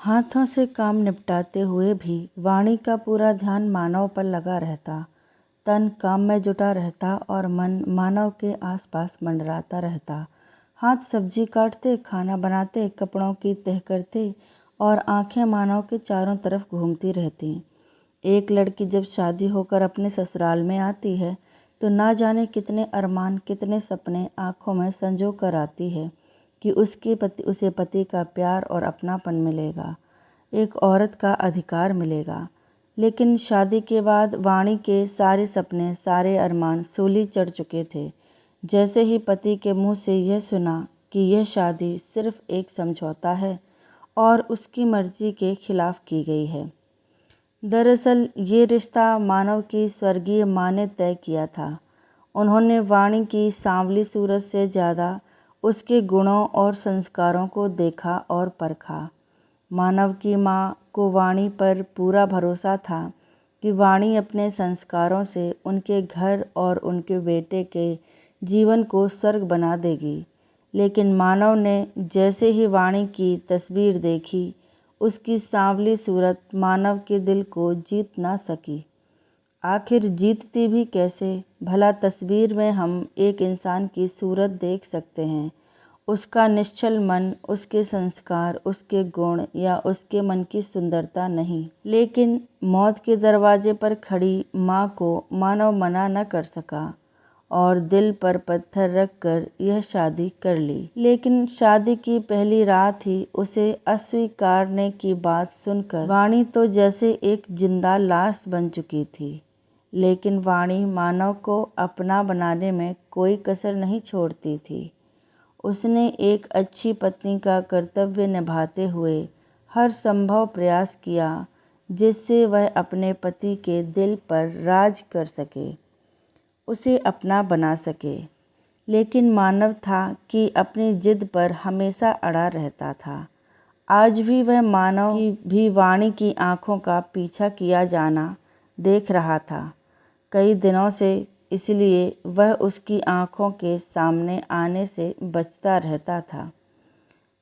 हाथों से काम निपटाते हुए भी वाणी का पूरा ध्यान मानव पर लगा रहता। तन काम में जुटा रहता और मन मानव के आसपास मंडराता रहता। हाथ सब्जी काटते, खाना बनाते, कपड़ों की तह करते और आंखें मानव के चारों तरफ घूमती रहती। एक लड़की जब शादी होकर अपने ससुराल में आती है तो ना जाने कितने अरमान, कितने सपने आँखों में संजो कर आती है कि उसे पति का प्यार और अपनापन मिलेगा, एक औरत का अधिकार मिलेगा। लेकिन शादी के बाद वाणी के सारे सपने, सारे अरमान सूली चढ़ चुके थे। जैसे ही पति के मुंह से यह सुना कि यह शादी सिर्फ एक समझौता है और उसकी मर्जी के खिलाफ की गई है। दरअसल ये रिश्ता मानव की स्वर्गीय माँ ने तय किया था। उन्होंने वाणी की सांवली सूरत से ज़्यादा उसके गुणों और संस्कारों को देखा और परखा। मानव की माँ को वाणी पर पूरा भरोसा था कि वाणी अपने संस्कारों से उनके घर और उनके बेटे के जीवन को स्वर्ग बना देगी। लेकिन मानव ने जैसे ही वाणी की तस्वीर देखी, उसकी सांवली सूरत मानव के दिल को जीत ना सकी। आखिर जीतती भी कैसे? भला तस्वीर में हम एक इंसान की सूरत देख सकते हैं, उसका निश्चल मन, उसके संस्कार, उसके गुण या उसके मन की सुंदरता नहीं। लेकिन मौत के दरवाजे पर खड़ी माँ को मानव मना न कर सका और दिल पर पत्थर रखकर यह शादी कर ली। लेकिन शादी की पहली रात ही उसे अस्वीकारने की बात सुनकर वाणी तो जैसे एक जिंदा लाश बन चुकी थी। लेकिन वाणी मानव को अपना बनाने में कोई कसर नहीं छोड़ती थी। उसने एक अच्छी पत्नी का कर्तव्य निभाते हुए हर संभव प्रयास किया जिससे वह अपने पति के दिल पर राज कर सके, उसे अपना बना सके। लेकिन मानव था कि अपनी जिद पर हमेशा अड़ा रहता था। आज भी वह मानव की भी वाणी की आंखों का पीछा किया जाना देख रहा था कई दिनों से, इसलिए वह उसकी आंखों के सामने आने से बचता रहता था।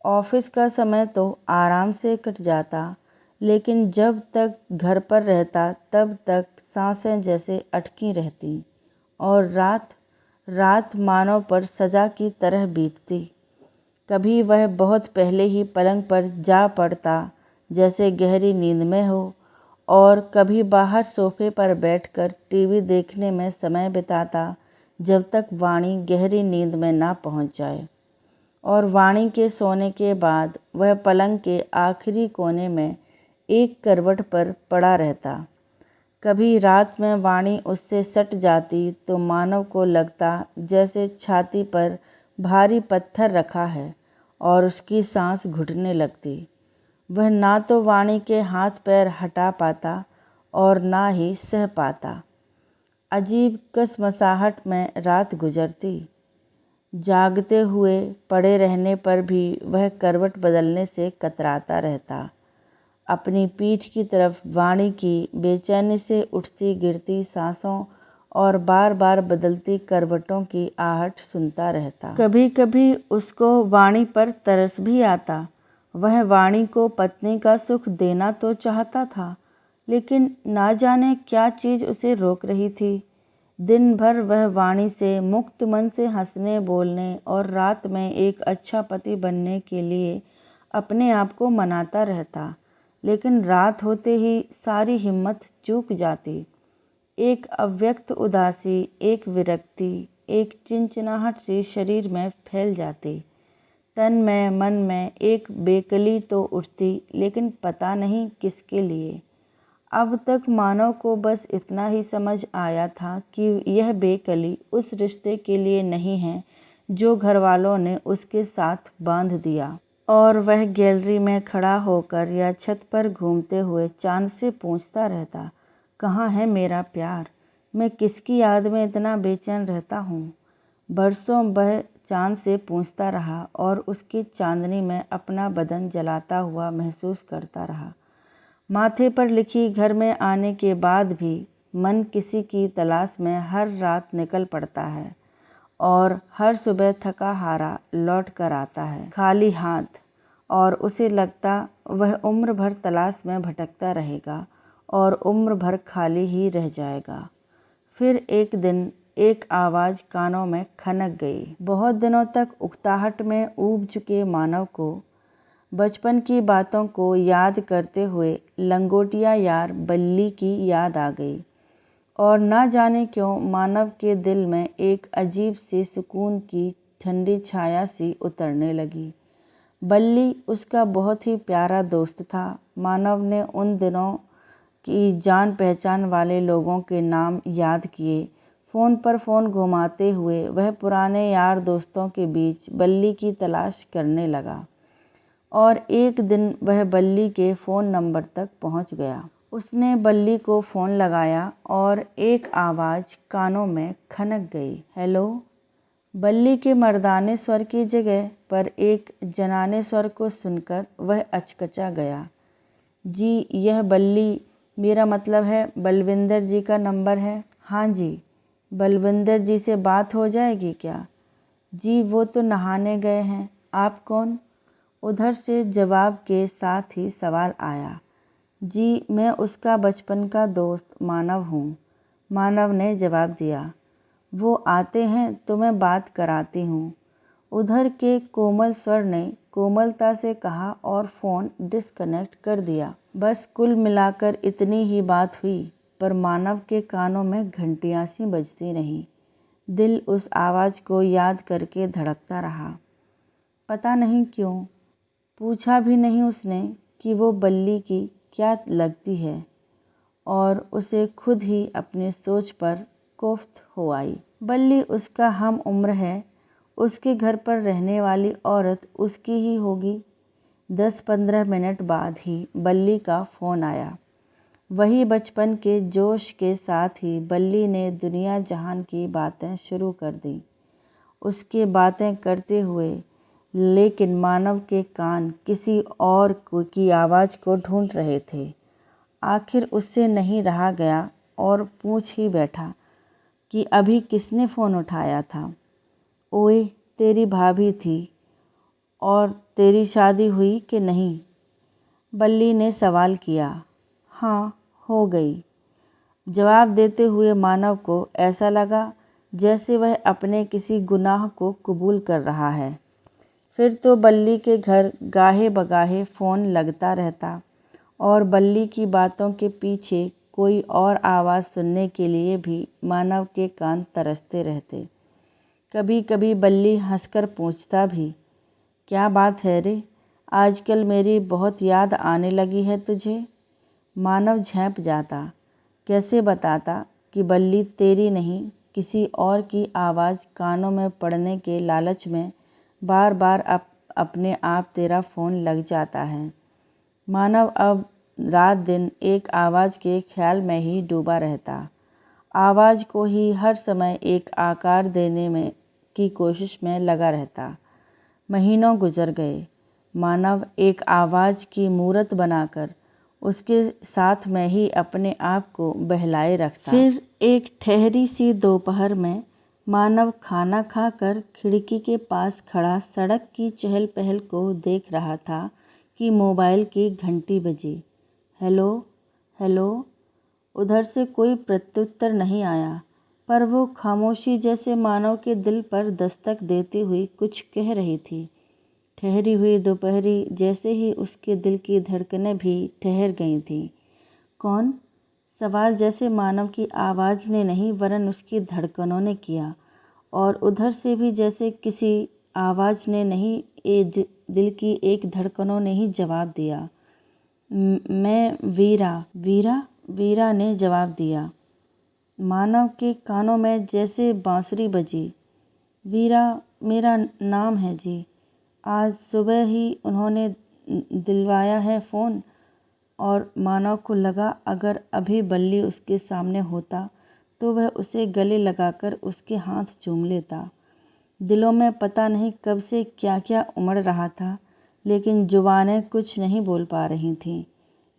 ऑफिस का समय तो आराम से कट जाता, लेकिन जब तक घर पर रहता तब तक सांसें जैसे अटकी रहती और रात रात मानव पर सजा की तरह बीतती। कभी वह बहुत पहले ही पलंग पर जा पड़ता जैसे गहरी नींद में हो, और कभी बाहर सोफे पर बैठकर टीवी देखने में समय बिताता जब तक वाणी गहरी नींद में ना पहुंच जाए। और वाणी के सोने के बाद वह पलंग के आखिरी कोने में एक करवट पर पड़ा रहता। कभी रात में वाणी उससे सट जाती तो मानव को लगता जैसे छाती पर भारी पत्थर रखा है और उसकी सांस घुटने लगती। वह ना तो वाणी के हाथ पैर हटा पाता और ना ही सह पाता। अजीब कसमसाहट में रात गुजरती। जागते हुए पड़े रहने पर भी वह करवट बदलने से कतराता रहता। अपनी पीठ की तरफ वाणी की बेचैनी से उठती गिरती सांसों और बार बार बदलती करवटों की आहट सुनता रहता। कभी कभी उसको वाणी पर तरस भी आता। वह वाणी को पत्नी का सुख देना तो चाहता था, लेकिन ना जाने क्या चीज़ उसे रोक रही थी। दिन भर वह वाणी से मुक्त मन से हंसने बोलने और रात में एक अच्छा पति बनने के लिए अपने आप को मनाता रहता। लेकिन रात होते ही सारी हिम्मत चूक जाती। एक अव्यक्त उदासी, एक विरक्ति, एक चिंचिनाहट सी शरीर में फैल जाती। तन में, मन में एक बेकली तो उठती, लेकिन पता नहीं किसके लिए। अब तक मानव को बस इतना ही समझ आया था कि यह बेकली उस रिश्ते के लिए नहीं है जो घरवालों ने उसके साथ बांध दिया। और वह गैलरी में खड़ा होकर या छत पर घूमते हुए चांद से पूछता रहता, कहाँ है मेरा प्यार? मैं किसकी याद में इतना बेचैन रहता हूँ? बरसों वह चांद से पूछता रहा और उसकी चांदनी में अपना बदन जलाता हुआ महसूस करता रहा। माथे पर लिखी घर में आने के बाद भी मन किसी की तलाश में हर रात निकल पड़ता है और हर सुबह थका हारा लौट कर आता है, खाली हाथ। और उसे लगता वह उम्र भर तलाश में भटकता रहेगा और उम्र भर खाली ही रह जाएगा। फिर एक दिन एक आवाज़ कानों में खनक गई। बहुत दिनों तक उकताहट में ऊब चुके मानव को बचपन की बातों को याद करते हुए लंगोटिया यार बल्ली की याद आ गई और ना जाने क्यों मानव के दिल में एक अजीब सी सुकून की ठंडी छाया सी उतरने लगी। बल्ली उसका बहुत ही प्यारा दोस्त था। मानव ने उन दिनों की जान पहचान वाले लोगों के नाम याद किए। फ़ोन पर फ़ोन घुमाते हुए वह पुराने यार दोस्तों के बीच बल्ली की तलाश करने लगा और एक दिन वह बल्ली के फ़ोन नंबर तक पहुंच गया। उसने बल्ली को फ़ोन लगाया और एक आवाज़ कानों में खनक गई, हेलो। बल्ली के मर्दाने स्वर की जगह पर एक जनाने स्वर को सुनकर वह अचकचा गया। जी, यह बल्ली, मेरा मतलब है बलविंदर जी का नंबर है। हाँ जी, बलविंदर जी से बात हो जाएगी क्या? जी, वो तो नहाने गए हैं। आप कौन? उधर से जवाब के साथ ही सवाल आया। जी, मैं उसका बचपन का दोस्त मानव हूँ। मानव ने जवाब दिया। वो आते हैं तो मैं बात कराती हूँ, उधर के कोमल स्वर ने कोमलता से कहा और फ़ोन डिस्कनेक्ट कर दिया। बस कुल मिलाकर इतनी ही बात हुई, पर मानव के कानों में घंटियाँ सी बजती रहीं। दिल उस आवाज़ को याद करके धड़कता रहा। पता नहीं क्यों, पूछा भी नहीं उसने कि वो बल्ली की क्या लगती है और उसे खुद ही अपनी सोच पर कोफ्त हो आई। बल्ली उसका हम उम्र है, उसके घर पर रहने वाली औरत उसकी ही होगी। 10-15 मिनट बाद ही बल्ली का फ़ोन आया। वही बचपन के जोश के साथ ही बल्ली ने दुनिया जहान की बातें शुरू कर दी। उसके बातें करते हुए लेकिन मानव के कान किसी और की आवाज़ को ढूंढ रहे थे। आखिर उससे नहीं रहा गया और पूछ ही बैठा कि अभी किसने फ़ोन उठाया था? ओए, तेरी भाभी थी। और तेरी शादी हुई कि नहीं? बल्ली ने सवाल किया। हाँ, हो गई। जवाब देते हुए मानव को ऐसा लगा जैसे वह अपने किसी गुनाह को कबूल कर रहा है। फिर तो बल्ली के घर गाहे बगाहे फ़ोन लगता रहता और बल्ली की बातों के पीछे कोई और आवाज़ सुनने के लिए भी मानव के कान तरसते रहते। कभी कभी बल्ली हंसकर पूछता भी, क्या बात है रे, आजकल मेरी बहुत याद आने लगी है तुझे? मानव झेंप जाता। कैसे बताता कि बल्ली तेरी नहीं किसी और की आवाज़ कानों में पड़ने के लालच में बार बार अपने आप तेरा फ़ोन लग जाता है। मानव अब रात दिन एक आवाज़ के ख्याल में ही डूबा रहता। आवाज़ को ही हर समय एक आकार देने में की कोशिश में लगा रहता। महीनों गुजर गए। मानव एक आवाज़ की मूरत बनाकर उसके साथ में ही अपने आप को बहलाए रखता। फिर एक ठहरी सी दोपहर में मानव खाना खाकर खिड़की के पास खड़ा सड़क की चहल पहल को देख रहा था कि मोबाइल की घंटी बजी। Hello, hello. उधर से कोई प्रत्युत्तर नहीं आया, पर वो खामोशी जैसे मानव के दिल पर दस्तक देती हुई कुछ कह रही थी। ठहरी हुई दोपहरी जैसे ही उसके दिल की धड़कनें भी ठहर गई थीं। कौन? सवाल जैसे मानव की आवाज़ ने नहीं वरन उसकी धड़कनों ने किया, और उधर से भी जैसे किसी आवाज़ ने नहीं, दिल की एक धड़कनों ने ही जवाब दिया। मैं वीरा। वीरा? वीरा ने जवाब दिया। मानव के कानों में जैसे बांसुरी बजी। वीरा मेरा नाम है जी। आज सुबह ही उन्होंने दिलवाया है फ़ोन। और मानव को लगा अगर अभी बल्ली उसके सामने होता तो वह उसे गले लगाकर उसके हाथ चूम लेता। दिलों में पता नहीं कब से क्या क्या उमड़ रहा था, लेकिन जुबानें कुछ नहीं बोल पा रही थीं,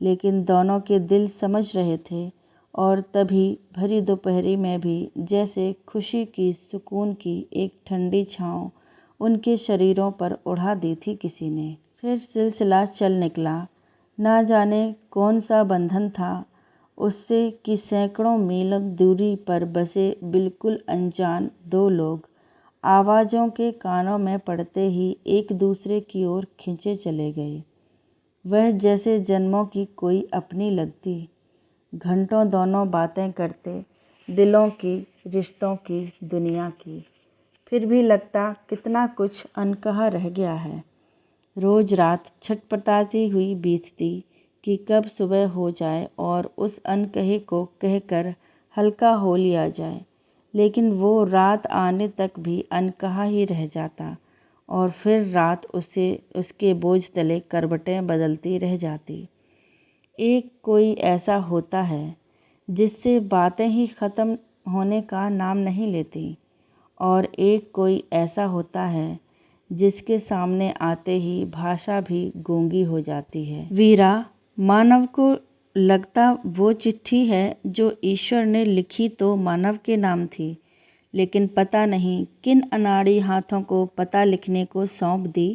लेकिन दोनों के दिल समझ रहे थे। और तभी भरी दोपहरी में भी जैसे खुशी की, सुकून की एक ठंडी छाँव उनके शरीरों पर उड़ा दी थी किसी ने। फिर सिलसिला चल निकला। ना जाने कौन सा बंधन था उससे कि सैकड़ों मील दूरी पर बसे बिल्कुल अनजान दो लोग आवाज़ों के कानों में पड़ते ही एक दूसरे की ओर खिंचे चले गए। वह जैसे जन्मों की कोई अपनी लगती। घंटों दोनों बातें करते, दिलों की, रिश्तों की, दुनिया की। फिर भी लगता कितना कुछ अनकहा रह गया है। रोज रात छटपटाती हुई बीतती कि कब सुबह हो जाए और उस अनकहे को कहकर हल्का हो लिया जाए, लेकिन वो रात आने तक भी अनकहा ही रह जाता और फिर रात उसके बोझ तले करवटें बदलती रह जाती। एक कोई ऐसा होता है जिससे बातें ही ख़त्म होने का नाम नहीं लेती, और एक कोई ऐसा होता है जिसके सामने आते ही भाषा भी गूंगी हो जाती है। वीरा मानव को लगता वो चिट्ठी है जो ईश्वर ने लिखी तो मानव के नाम थी, लेकिन पता नहीं किन अनाड़ी हाथों को पता लिखने को सौंप दी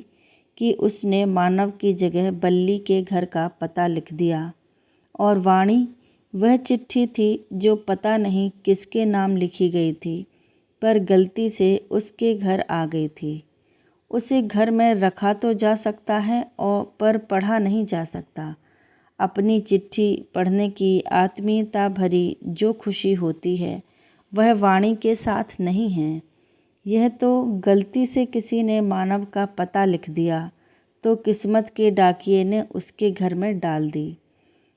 कि उसने मानव की जगह बल्ली के घर का पता लिख दिया। और वाणी वह चिट्ठी थी जो पता नहीं किसके नाम लिखी गई थी, पर गलती से उसके घर आ गई थी। उसे घर में रखा तो जा सकता है और पर पढ़ा नहीं जा सकता। अपनी चिट्ठी पढ़ने की आत्मीयता भरी जो खुशी होती है वह वाणी के साथ नहीं है। यह तो गलती से किसी ने मानव का पता लिख दिया तो किस्मत के डाकिये ने उसके घर में डाल दी।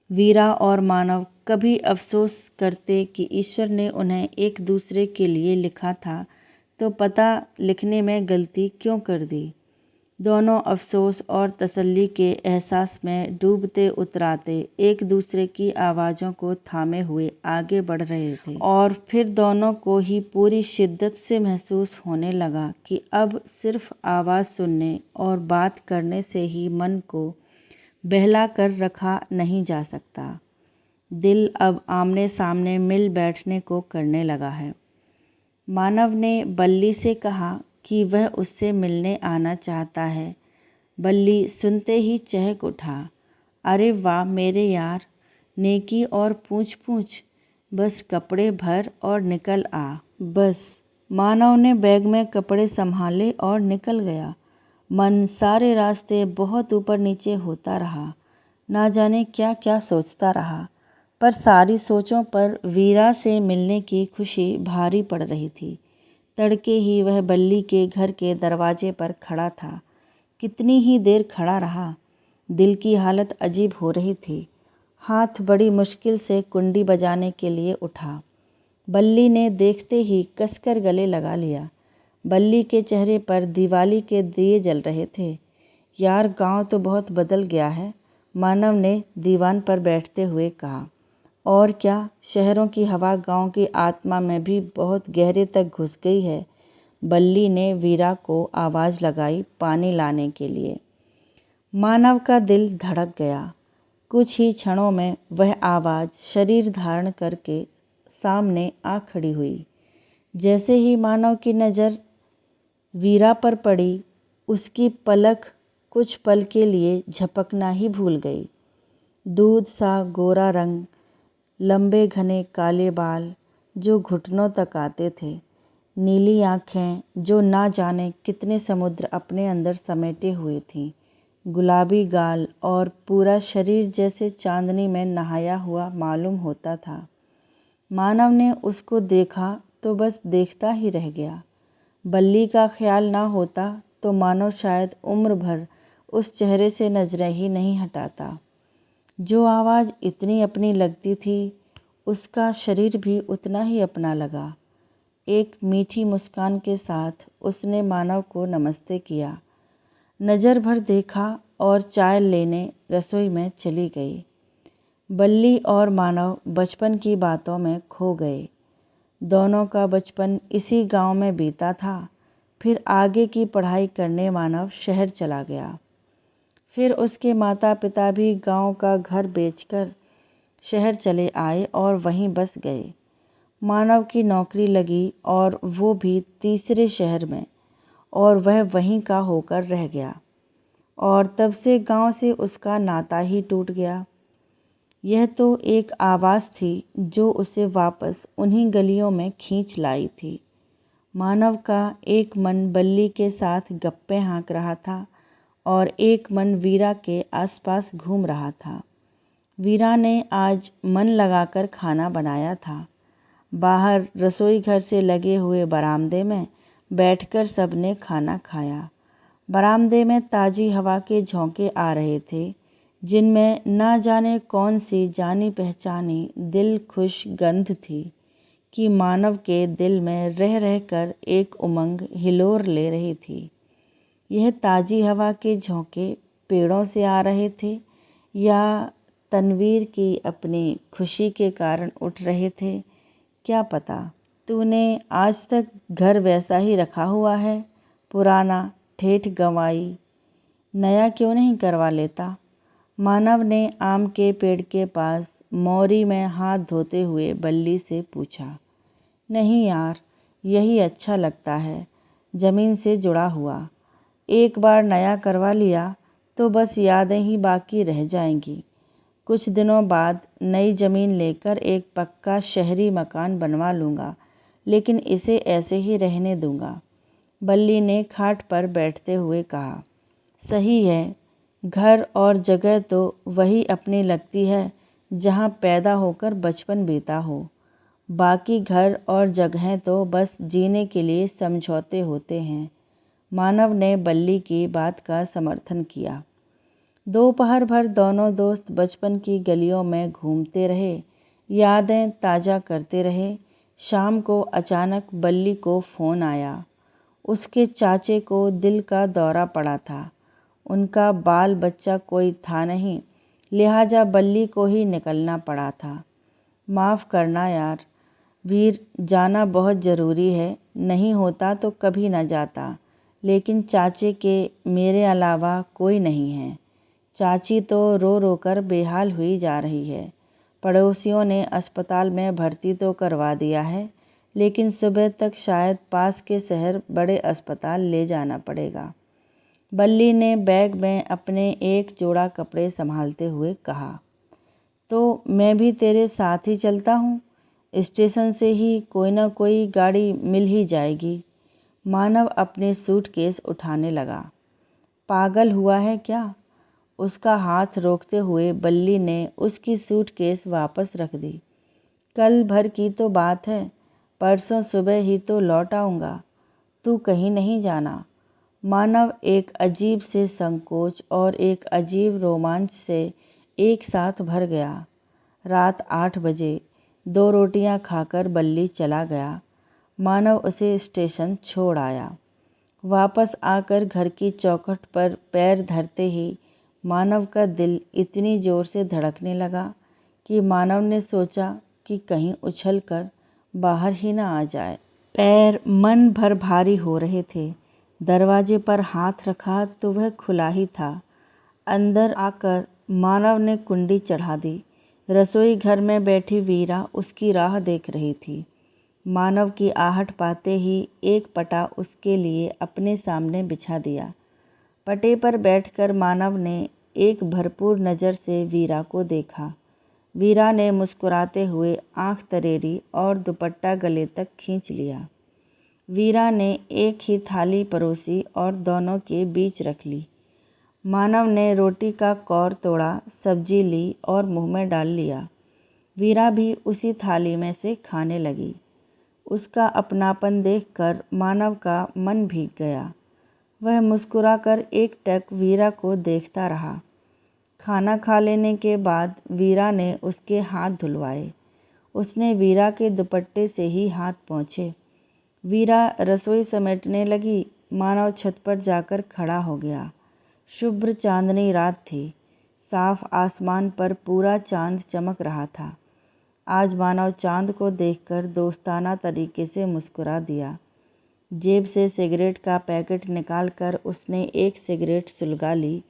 वीरा और मानव कभी अफसोस करते कि ईश्वर ने उन्हें एक दूसरे के लिए लिखा था तो पता लिखने में गलती क्यों कर दी। दोनों अफसोस और तसल्ली के एहसास में डूबते उतराते एक दूसरे की आवाज़ों को थामे हुए आगे बढ़ रहे थे, और फिर दोनों को ही पूरी शिद्दत से महसूस होने लगा कि अब सिर्फ आवाज़ सुनने और बात करने से ही मन को बहला कर रखा नहीं जा सकता। दिल अब आमने सामने मिल बैठने को करने लगा है। मानव ने बल्ली से कहा कि वह उससे मिलने आना चाहता है। बल्ली सुनते ही चहक उठा। अरे वाह मेरे यार, नेकी और पूछ पूछ, बस कपड़े भर और निकल आ। बस मानव ने बैग में कपड़े संभाले और निकल गया। मन सारे रास्ते बहुत ऊपर नीचे होता रहा। ना जाने क्या क्या सोचता रहा, पर सारी सोचों पर वीरा से मिलने की खुशी भारी पड़ रही थी। तड़के ही वह बल्ली के घर के दरवाजे पर खड़ा था। कितनी ही देर खड़ा रहा। दिल की हालत अजीब हो रही थी। हाथ बड़ी मुश्किल से कुंडी बजाने के लिए उठा। बल्ली ने देखते ही कसकर गले लगा लिया। बल्ली के चेहरे पर दिवाली के दिए जल रहे थे। यार गांव तो बहुत बदल गया है, मानव ने दीवान पर बैठते हुए कहा। और क्या, शहरों की हवा गांव की आत्मा में भी बहुत गहरे तक घुस गई है। बल्ली ने वीरा को आवाज़ लगाई पानी लाने के लिए। मानव का दिल धड़क गया। कुछ ही क्षणों में वह आवाज़ शरीर धारण करके सामने आ खड़ी हुई। जैसे ही मानव की नज़र वीरा पर पड़ी, उसकी पलक कुछ पल के लिए झपकना ही भूल गई। दूध सा गोरा रंग, लंबे घने काले बाल जो घुटनों तक आते थे, नीली आँखें जो ना जाने कितने समुद्र अपने अंदर समेटे हुए थीं, गुलाबी गाल और पूरा शरीर जैसे चांदनी में नहाया हुआ मालूम होता था। मानव ने उसको देखा तो बस देखता ही रह गया। बल्ली का ख्याल ना होता तो मानव शायद उम्र भर उस चेहरे से नजरें ही नहीं हटाता। जो आवाज़ इतनी अपनी लगती थी, उसका शरीर भी उतना ही अपना लगा। एक मीठी मुस्कान के साथ उसने मानव को नमस्ते किया, नज़र भर देखा और चाय लेने रसोई में चली गई। बल्ली और मानव बचपन की बातों में खो गए। दोनों का बचपन इसी गांव में बीता था। फिर आगे की पढ़ाई करने मानव शहर चला गया। फिर उसके माता पिता भी गांव का घर बेचकर शहर चले आए और वहीं बस गए। मानव की नौकरी लगी और वो भी तीसरे शहर में, और वह वहीं का होकर रह गया। और तब से गांव से उसका नाता ही टूट गया। यह तो एक आवाज़ थी जो उसे वापस उन्हीं गलियों में खींच लाई थी। मानव का एक मन बल्ली के साथ गप्पे हाँक रहा था और एक मन वीरा के आसपास घूम रहा था। वीरा ने आज मन लगाकर खाना बनाया था। बाहर रसोई घर से लगे हुए बरामदे में बैठकर सबने खाना खाया। बरामदे में ताज़ी हवा के झोंके आ रहे थे, जिनमें ना जाने कौन सी जानी पहचानी दिल खुश गंध थी कि मानव के दिल में रह रहकर एक उमंग हिलोर ले रही थी। यह ताज़ी हवा के झोंके पेड़ों से आ रहे थे या तनवीर की अपनी खुशी के कारण उठ रहे थे, क्या पता। तूने आज तक घर वैसा ही रखा हुआ है, पुराना ठेठ गंवाई, नया क्यों नहीं करवा लेता? मानव ने आम के पेड़ के पास मोरी में हाथ धोते हुए बल्ली से पूछा। नहीं यार, यही अच्छा लगता है, ज़मीन से जुड़ा हुआ। एक बार नया करवा लिया तो बस यादें ही बाकी रह जाएंगी। कुछ दिनों बाद नई ज़मीन लेकर एक पक्का शहरी मकान बनवा लूँगा, लेकिन इसे ऐसे ही रहने दूँगा। बल्ली ने खाट पर बैठते हुए कहा। सही है, घर और जगह तो वही अपनी लगती है जहाँ पैदा होकर बचपन बीता हो। बाकी घर और जगहें तो बस जीने के लिए समझौते होते हैं। मानव ने बल्ली की बात का समर्थन किया। दोपहर भर दोनों दोस्त बचपन की गलियों में घूमते रहे, यादें ताज़ा करते रहे। शाम को अचानक बल्ली को फ़ोन आया। उसके चाचे को दिल का दौरा पड़ा था। उनका बाल बच्चा कोई था नहीं, लिहाजा बल्ली को ही निकलना पड़ा था। माफ़ करना यार वीर, जाना बहुत ज़रूरी है, नहीं होता तो कभी न जाता, लेकिन चाचे के मेरे अलावा कोई नहीं है। चाची तो रो रो कर बेहाल हुई जा रही है। पड़ोसियों ने अस्पताल में भर्ती तो करवा दिया है, लेकिन सुबह तक शायद पास के शहर बड़े अस्पताल ले जाना पड़ेगा। बल्ली ने बैग में अपने एक जोड़ा कपड़े संभालते हुए कहा। तो मैं भी तेरे साथ ही चलता हूँ, स्टेशन से ही कोई ना कोई गाड़ी मिल ही जाएगी। मानव अपने सूटकेस उठाने लगा। पागल हुआ है क्या? उसका हाथ रोकते हुए बल्ली ने उसकी सूटकेस वापस रख दी। कल भर की तो बात है, परसों सुबह ही तो लौट आऊँगा। तू कहीं नहीं जाना। मानव एक अजीब से संकोच और एक अजीब रोमांच से एक साथ भर गया। रात 8 बजे 2 रोटियां खाकर बल्ली चला गया। मानव उसे स्टेशन छोड़ आया। वापस आकर घर की चौखट पर पैर धरते ही मानव का दिल इतनी ज़ोर से धड़कने लगा कि मानव ने सोचा कि कहीं उछलकर बाहर ही ना आ जाए। पैर मन भर भारी हो रहे थे। दरवाजे पर हाथ रखा तो वह खुला ही था। अंदर आकर मानव ने कुंडी चढ़ा दी। रसोई घर में बैठी वीरा उसकी राह देख रही थी। मानव की आहट पाते ही एक पटा उसके लिए अपने सामने बिछा दिया। पटे पर बैठकर मानव ने एक भरपूर नज़र से वीरा को देखा। वीरा ने मुस्कुराते हुए आंख तरेरी और दुपट्टा गले तक खींच लिया। वीरा ने एक ही थाली परोसी और दोनों के बीच रख ली। मानव ने रोटी का कौर तोड़ा, सब्जी ली और मुंह में डाल लिया। वीरा भी उसी थाली में से खाने लगी। उसका अपनापन देखकर मानव का मन भीग गया। वह मुस्कुराकर एकटक वीरा को देखता रहा। खाना खा लेने के बाद वीरा ने उसके हाथ धुलवाए। उसने वीरा के दुपट्टे से ही हाथ पोंछे। वीरा रसोई समेटने लगी। मानव छत पर जाकर खड़ा हो गया। शुभ्र चांदनी रात थी। साफ आसमान पर पूरा चांद चमक रहा था। आज मानव चांद को देखकर दोस्ताना तरीके से मुस्कुरा दिया। जेब से सिगरेट का पैकेट निकालकर उसने एक सिगरेट सुलगा ली।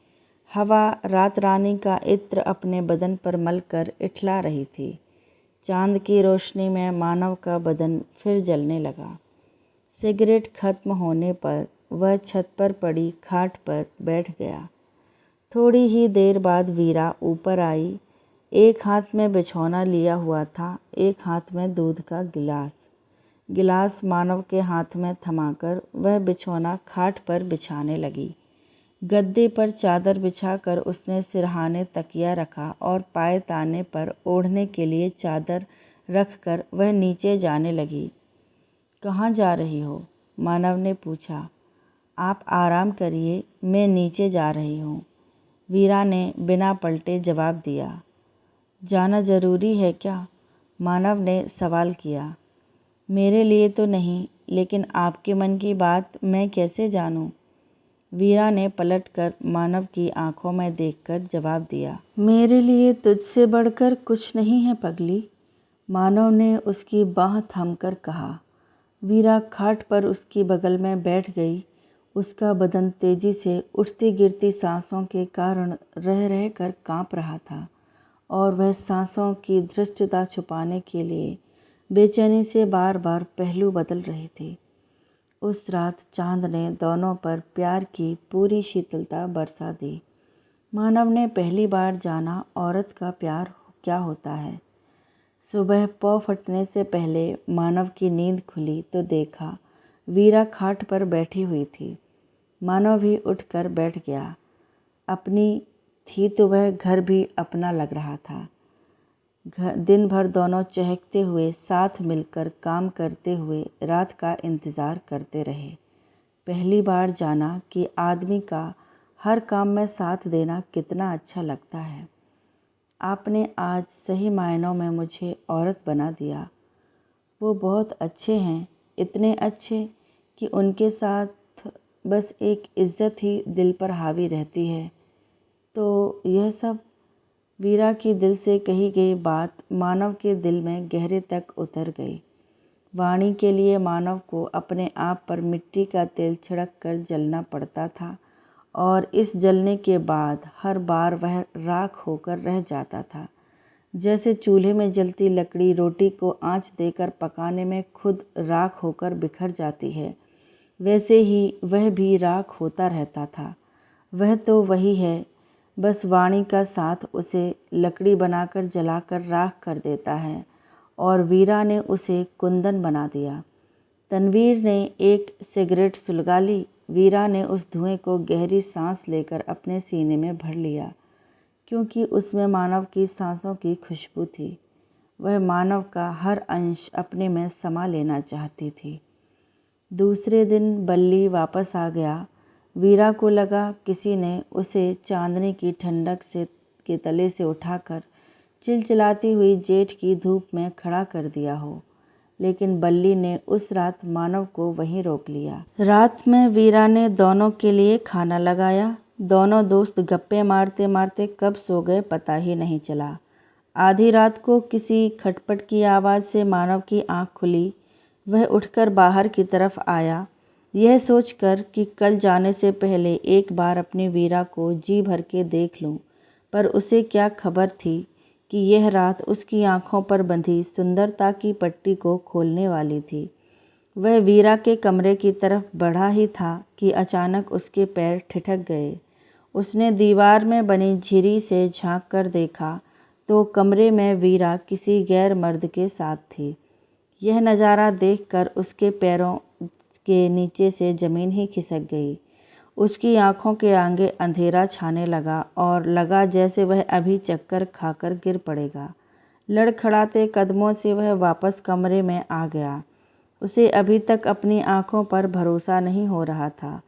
हवा रात रानी का इत्र अपने बदन पर मलकर इठला रही थी। चांद की रोशनी में मानव का बदन फिर जलने लगा। सिगरेट खत्म होने पर वह छत पर पड़ी खाट पर बैठ गया। थोड़ी ही देर बाद वीरा ऊपर आई। एक हाथ में बिछौना लिया हुआ था, एक हाथ में दूध का गिलास मानव के हाथ में थमाकर वह बिछौना खाट पर बिछाने लगी। गद्दे पर चादर बिछाकर उसने सिरहाने तकिया रखा और पायताने पर ओढ़ने के लिए चादर रखकर वह नीचे जाने लगी। कहाँ जा रही हो? मानव ने पूछा। आप आराम करिए, मैं नीचे जा रही हूँ, वीरा ने बिना पलटे जवाब दिया। जाना ज़रूरी है क्या? मानव ने सवाल किया। मेरे लिए तो नहीं, लेकिन आपके मन की बात मैं कैसे जानूं? वीरा ने पलटकर मानव की आंखों में देखकर जवाब दिया। मेरे लिए तुझसे बढ़कर कुछ नहीं है पगली, मानव ने उसकी बाह थामकर कहा। वीरा खाट पर उसकी बगल में बैठ गई। उसका बदन तेजी से उठती गिरती सांसों के कारण रह रहकर कांप रहा था और वह सांसों की धृष्टता छुपाने के लिए बेचैनी से बार बार पहलू बदल रही थी। उस रात चांद ने दोनों पर प्यार की पूरी शीतलता बरसा दी। मानव ने पहली बार जाना औरत का प्यार क्या होता है। सुबह पौ फटने से पहले मानव की नींद खुली तो देखा वीरा खाट पर बैठी हुई थी। मानव भी उठकर बैठ गया। अपनी थी तो वह घर भी अपना लग रहा था। दिन भर दोनों चहकते हुए साथ मिलकर काम करते हुए रात का इंतज़ार करते रहे। पहली बार जाना कि आदमी का हर काम में साथ देना कितना अच्छा लगता है। आपने आज सही मायनों में मुझे औरत बना दिया। वो बहुत अच्छे हैं, इतने अच्छे कि उनके साथ बस एक इज्जत ही दिल पर हावी रहती है। तो यह सब? वीरा की दिल से कही गई बात मानव के दिल में गहरे तक उतर गई। वाणी के लिए मानव को अपने आप पर मिट्टी का तेल छिड़क कर जलना पड़ता था और इस जलने के बाद हर बार वह राख होकर रह जाता था। जैसे चूल्हे में जलती लकड़ी रोटी को आंच देकर पकाने में खुद राख होकर बिखर जाती है, वैसे ही वह भी राख होता रहता था। वह तो वही है, बस वाणी का साथ उसे लकड़ी बनाकर जलाकर राख कर देता है और वीरा ने उसे कुंदन बना दिया। तनवीर ने एक सिगरेट सुलगा ली। वीरा ने उस धुएं को गहरी सांस लेकर अपने सीने में भर लिया, क्योंकि उसमें मानव की सांसों की खुशबू थी। वह मानव का हर अंश अपने में समा लेना चाहती थी। दूसरे दिन बल्ली वापस आ गया। वीरा को लगा किसी ने उसे चांदनी की ठंडक के तले से उठाकर चिलचिलाती हुई जेठ की धूप में खड़ा कर दिया हो, लेकिन बल्ली ने उस रात मानव को वहीं रोक लिया। रात में वीरा ने दोनों के लिए खाना लगाया। दोनों दोस्त गप्पे मारते मारते कब सो गए पता ही नहीं चला। आधी रात को किसी खटपट की आवाज़ से मानव की आंख खुली। वह उठकर बाहर की तरफ आया, यह सोचकर कि कल जाने से पहले एक बार अपनी वीरा को जी भर के देख लूं, पर उसे क्या खबर थी कि यह रात उसकी आंखों पर बंधी सुंदरता की पट्टी को खोलने वाली थी। वह वीरा के कमरे की तरफ बढ़ा ही था कि अचानक उसके पैर ठिठक गए। उसने दीवार में बनी झिरी से झांक कर देखा तो कमरे में वीरा किसी गैर मर्द के साथ थी। यह नज़ारा देखकर उसके पैरों के नीचे से ज़मीन ही खिसक गई। उसकी आंखों के आगे अंधेरा छाने लगा और लगा जैसे वह अभी चक्कर खाकर गिर पड़ेगा। लड़खड़ाते कदमों से वह वापस कमरे में आ गया। उसे अभी तक अपनी आंखों पर भरोसा नहीं हो रहा था।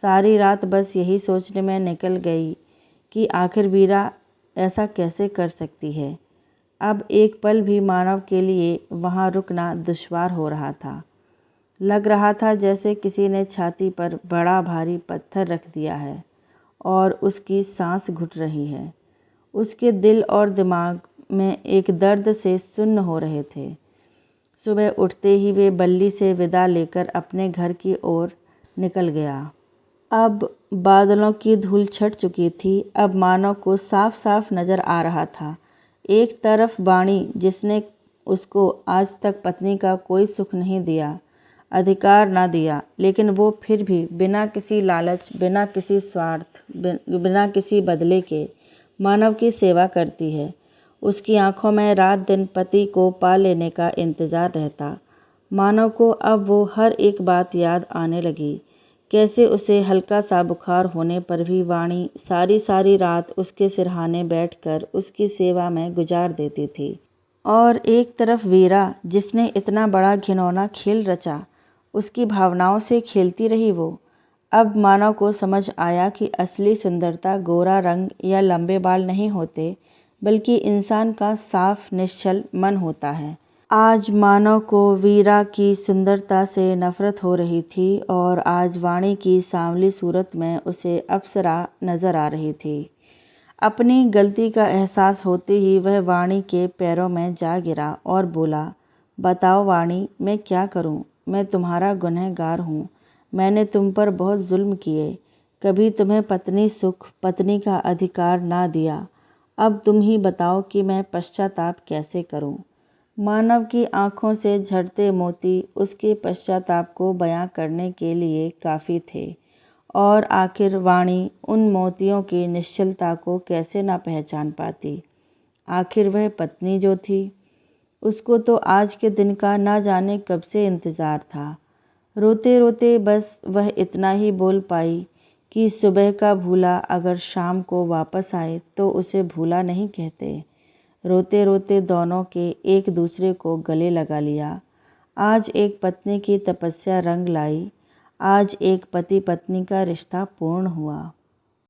सारी रात बस यही सोचने में निकल गई कि आखिर वीरा ऐसा कैसे कर सकती है। अब एक पल भी मानव के लिए वहाँ रुकना दुश्वार हो रहा था। लग रहा था जैसे किसी ने छाती पर बड़ा भारी पत्थर रख दिया है और उसकी सांस घुट रही है। उसके दिल और दिमाग में एक दर्द से सुन्न हो रहे थे। सुबह उठते ही वे बल्ली से विदा लेकर अपने घर की ओर निकल गया। अब बादलों की धूल छट चुकी थी। अब मानव को साफ साफ नज़र आ रहा था। एक तरफ वाणी जिसने उसको आज तक पत्नी का कोई सुख नहीं दिया, अधिकार न दिया, लेकिन वो फिर भी बिना किसी लालच, बिना किसी स्वार्थ, बिना किसी बदले के मानव की सेवा करती है। उसकी आंखों में रात दिन पति को पा लेने का इंतजार रहता। मानव को अब वो हर एक बात याद आने लगी। कैसे उसे हल्का सा बुखार होने पर भी वाणी सारी सारी रात उसके सिरहाने बैठकर उसकी सेवा में गुजार देती थी। और एक तरफ वीरा, जिसने इतना बड़ा घिनौना खेल रचा, उसकी भावनाओं से खेलती रही वो। अब मानव को समझ आया कि असली सुंदरता गोरा रंग या लंबे बाल नहीं होते, बल्कि इंसान का साफ निश्चल मन होता है। आज मानव को वीरा की सुंदरता से नफरत हो रही थी और आज वाणी की सांवली सूरत में उसे अप्सरा नजर आ रही थी। अपनी गलती का एहसास होते ही वह वाणी के पैरों में जा गिरा और बोला, बताओ वाणी, मैं क्या करूं? मैं तुम्हारा गुनहगार हूँ। मैंने तुम पर बहुत जुल्म किए, कभी तुम्हें पत्नी सुख, पत्नी का अधिकार ना दिया। अब तुम ही बताओ कि मैं पश्चाताप कैसे करूं? मानव की आंखों से झरते मोती उसके पश्चाताप को बयां करने के लिए काफ़ी थे। और आखिर वाणी उन मोतियों की निश्चलता को कैसे ना पहचान पाती? आखिर वह पत्नी जो थी, उसको तो आज के दिन का ना जाने कब से इंतज़ार था। रोते रोते बस वह इतना ही बोल पाई कि सुबह का भूला अगर शाम को वापस आए तो उसे भूला नहीं कहते। रोते रोते दोनों के एक दूसरे को गले लगा लिया। आज एक पत्नी की तपस्या रंग लाई, आज एक पति पत्नी का रिश्ता पूर्ण हुआ।